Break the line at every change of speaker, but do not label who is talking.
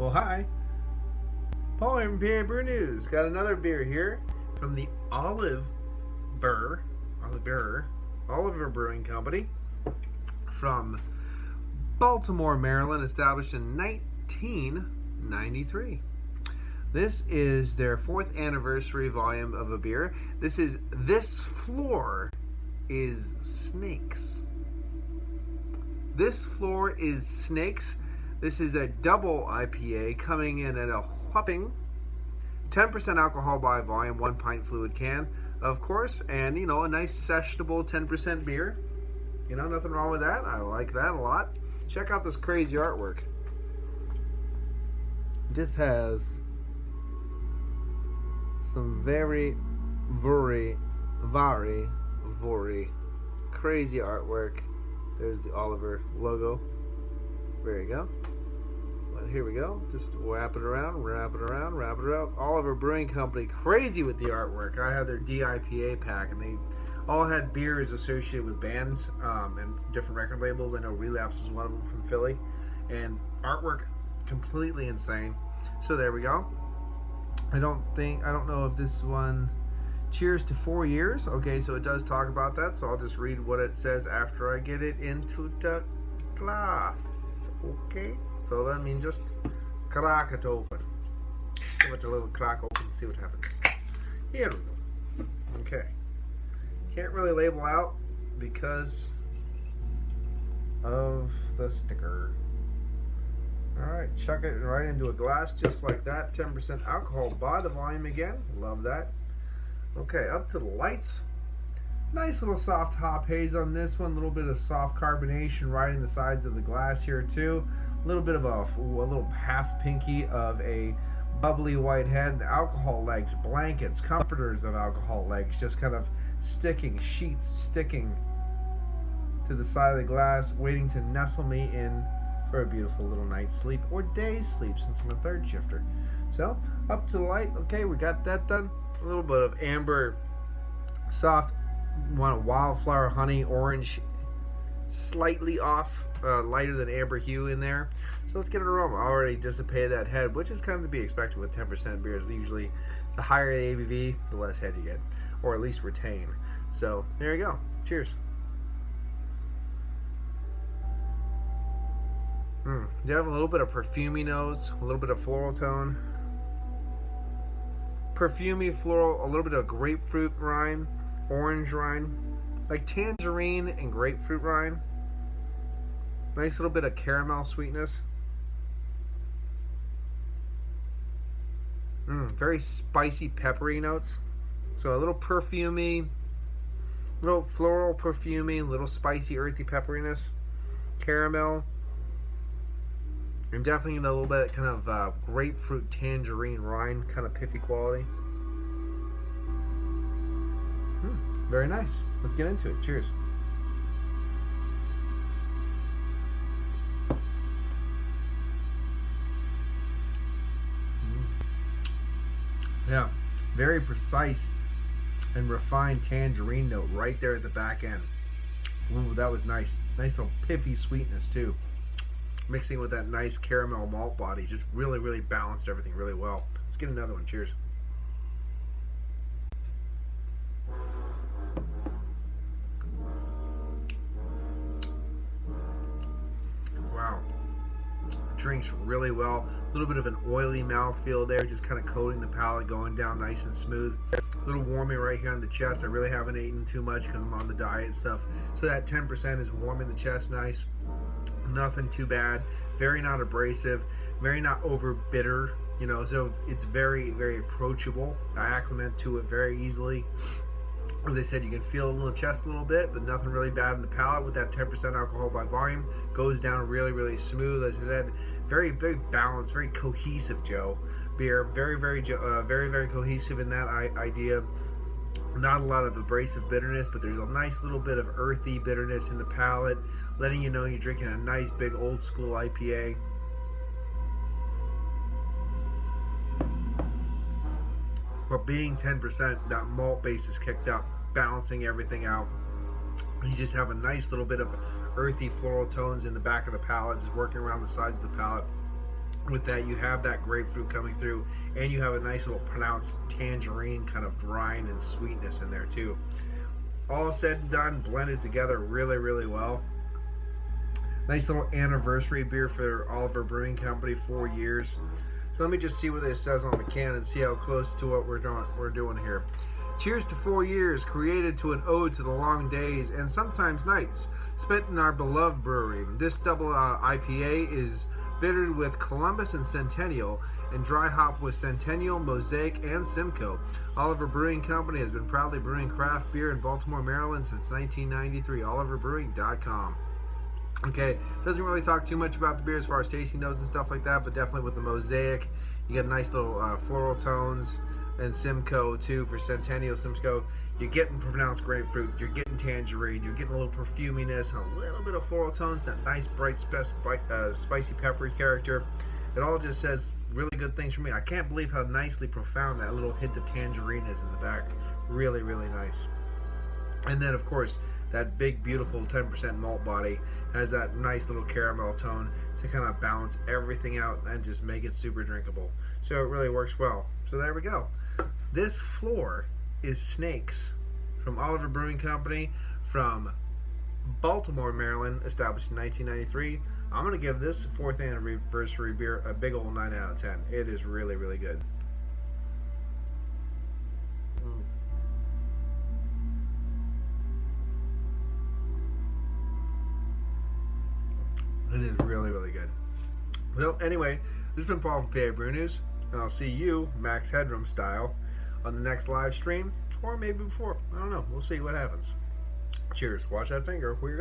Well, hi. Paul here from PABrewNews. Got another beer here from the Oliver Brewing Company from Baltimore, Maryland, established in 1993. This is their 4th anniversary volume of a beer. This floor is snakes. This floor is snakes. This is a double IPA coming in at a whopping 10% alcohol by volume, 1 pint fluid can, of course, and you know, a nice sessionable 10% beer. You know, nothing wrong with that. I like that a lot. Check out this crazy artwork. This has some very crazy artwork. There's the Oliver logo. There you go. Well, here we go. Just wrap it around. Oliver Brewing Company, crazy with the artwork. I had their DIPA pack, and they all had beers associated with bands and different record labels. I know Relapse is one of them from Philly, and artwork completely insane. So there we go. I don't know if this one, cheers to 4 years. Okay, so it does talk about that, so I'll just read what it says after I get it into the glass. Okay, so let me just crack it open. Give it a little crack open and see what happens. Here we go. Okay, can't really label out because of the sticker. Alright, chuck it right into a glass just like that. 10% alcohol by the volume again. Love that. Okay, up to the lights. Nice little soft hop haze on this one. A little bit of soft carbonation right in the sides of the glass here too. A little bit of a little half pinky of a bubbly white head. The alcohol legs, blankets, comforters of alcohol legs, just kind of sticking, sheets sticking to the side of the glass, waiting to nestle me in for a beautiful little night's sleep, or day's sleep since I'm a third shifter. So, up to the light. Okay, we got that done. A little bit of amber, soft, wildflower, honey, orange, slightly off, lighter than amber hue in there. So let's get an aroma. I already dissipated that head, which is kind of to be expected with 10% beers. Usually, the higher the ABV, the less head you get, or at least retain. So there you go. Cheers. You have a little bit of perfumey nose, a little bit of floral tone. Perfumey, floral, a little bit of grapefruit rind, orange rind, like tangerine and grapefruit rind. Nice little bit of caramel sweetness. Very spicy, peppery notes. So a little perfumey, little floral perfumey, little spicy, earthy pepperiness, caramel. And definitely a little bit kind of grapefruit, tangerine, rind kind of piffy quality. Very nice. Let's get into it. Cheers. Yeah, very precise and refined tangerine note right there at the back end. Ooh, that was nice. Nice little piffy sweetness too. Mixing with that nice caramel malt body, just really balanced everything really well. Let's get another one. Cheers. Wow. Drinks really well. A little bit of an oily mouthfeel there, just kind of coating the palate, going down nice and smooth. A little warming right here on the chest. I really haven't eaten too much because I'm on the diet and stuff. So that 10% is warming the chest nice. Nothing too bad. Very not abrasive. Very not over bitter. You know, so it's very approachable. I acclimate to it very easily. As I said, you can feel it in the chest a little bit, but nothing really bad in the palate with that 10% alcohol by volume. Goes down really smooth. As I said, very balanced, very cohesive, Joe. Beer, very cohesive in that idea. Not a lot of abrasive bitterness, but there's a nice little bit of earthy bitterness in the palate, letting you know you're drinking a nice big old school IPA. But being 10%, that malt base is kicked up, balancing everything out. You just have a nice little bit of earthy floral tones in the back of the palate, just working around the sides of the palate. with that, you have that grapefruit coming through, and you have a nice little pronounced tangerine kind of rind and sweetness in there too. All said and done, blended together really, really well. Nice little anniversary beer for Oliver Brewing Company, 4 years. So let me just see what this says on the can and see how close to what we're doing here. Cheers to 4 years, created to an ode to the long days and sometimes nights spent in our beloved brewery. This double IPA is bittered with Columbus and Centennial and dry hop with Centennial, Mosaic, and Simcoe. Oliver Brewing Company has been proudly brewing craft beer in Baltimore, Maryland since 1993. OliverBrewing.com. Okay, doesn't really talk too much about the beer as far as tasting notes and stuff like that, but definitely with the Mosaic, you get nice little floral tones, and Simcoe too for Centennial Simcoe. You're getting pronounced grapefruit, you're getting tangerine, you're getting a little perfuminess, and a little bit of floral tones, that nice bright spicy peppery character. It all just says really good things for me. I can't believe how nicely profound that little hint of tangerine is in the back. Really, really nice. And then of course that big beautiful 10% malt body has that nice little caramel tone to kind of balance everything out and just make it super drinkable. So it really works well. So there we go. This floor is Snakes from Oliver Brewing Company from Baltimore, Maryland, established in 1993. I'm going to give this 4th anniversary beer a big old 9 out of 10. It is really, really good. It is really, really good. Well, anyway, this has been Paul from PA Brew News, and I'll see you, Max Headroom style, on the next live stream, or maybe before. I don't know. We'll see what happens. Cheers. Watch that finger. Where you go.